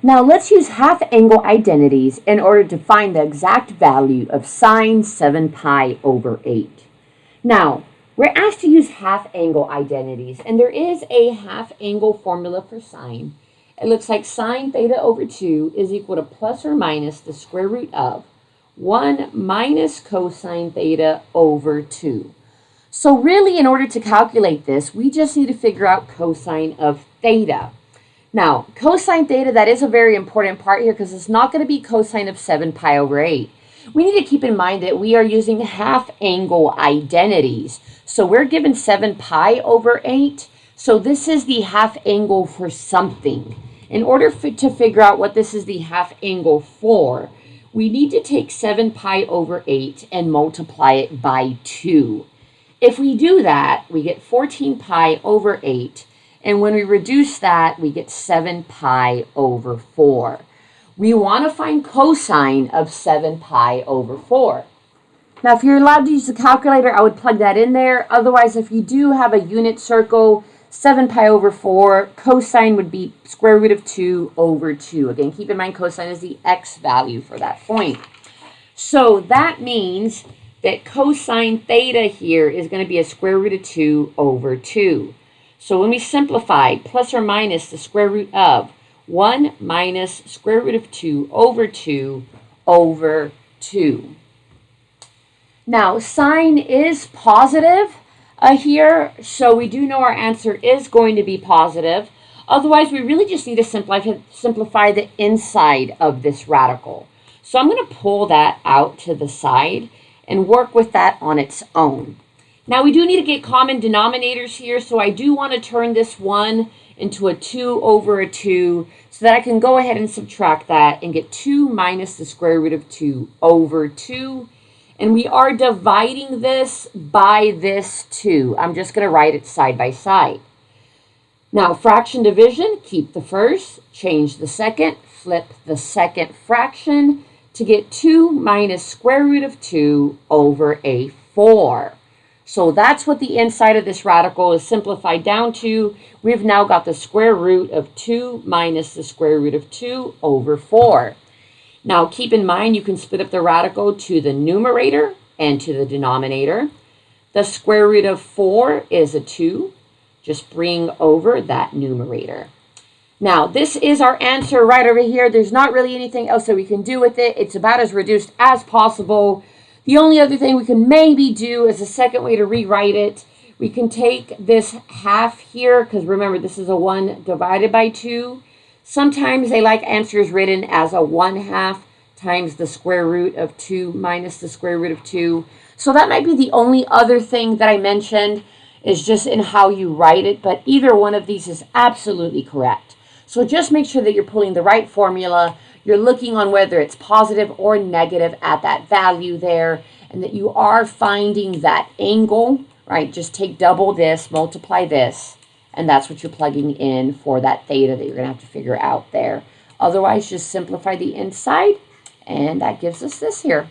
Now let's use half angle identities in order to find the exact value of sine 7 pi over 8. Now, we're asked to use half angle identities, and there is a half angle formula for sine. It looks like sine theta over 2 is equal to plus or minus the square root of 1 minus cosine theta over 2. So really, in order to calculate this, we just need to figure out cosine of theta. Now, cosine theta, that is a very important part here because it's not going to be cosine of 7 pi over 8. We need to keep in mind that we are using half angle identities. So we're given 7 pi over 8. So this is the half angle for something. In order to figure out what this is the half angle for, we need to take 7 pi over 8 and multiply it by 2. If we do that, we get 14 pi over 8. And when we reduce that, we get 7 pi over 4. We want to find cosine of 7 pi over 4. Now, if you're allowed to use the calculator, I would plug that in there. Otherwise, if you do have a unit circle, 7 pi over 4, cosine would be square root of 2 over 2. Again, keep in mind cosine is the x value for that point. So that means that cosine theta here is going to be a square root of 2 over 2. So when we simplify, plus or minus the square root of 1 minus square root of 2 over 2 over 2. Now, sine is positive here, so we do know our answer is going to be positive. Otherwise, we really just need to simplify the inside of this radical. So I'm going to pull that out to the side and work with that on its own. Now we do need to get common denominators here, so I do want to turn this 1 into a 2 over a 2 so that I can go ahead and subtract that and get 2 minus the square root of 2 over 2. And we are dividing this by this 2. I'm just going to write it side by side. Now, fraction division, keep the first, change the second, flip the second fraction to get 2 minus square root of 2 over a 4. So that's what the inside of this radical is simplified down to. We've now got the square root of 2 minus the square root of 2 over 4. Now keep in mind you can split up the radical to the numerator and to the denominator. The square root of 4 is a 2. Just bring over that numerator. Now, this is our answer right over here. There's not really anything else that we can do with it. It's about as reduced as possible. The only other thing we can maybe do is a second way to rewrite it. We can take this half here, because remember, this is a 1 divided by 2. Sometimes they like answers written as a 1/2 times the square root of 2 minus the square root of 2. So that might be the only other thing that I mentioned is just in how you write it, but either one of these is absolutely correct. So just make sure that you're pulling the right formula. You're looking on whether it's positive or negative at that value there, and that you are finding that angle, right? Just take double this, multiply this, and that's what you're plugging in for that theta that you're going to have to figure out there. Otherwise, just simplify the inside, and that gives us this here.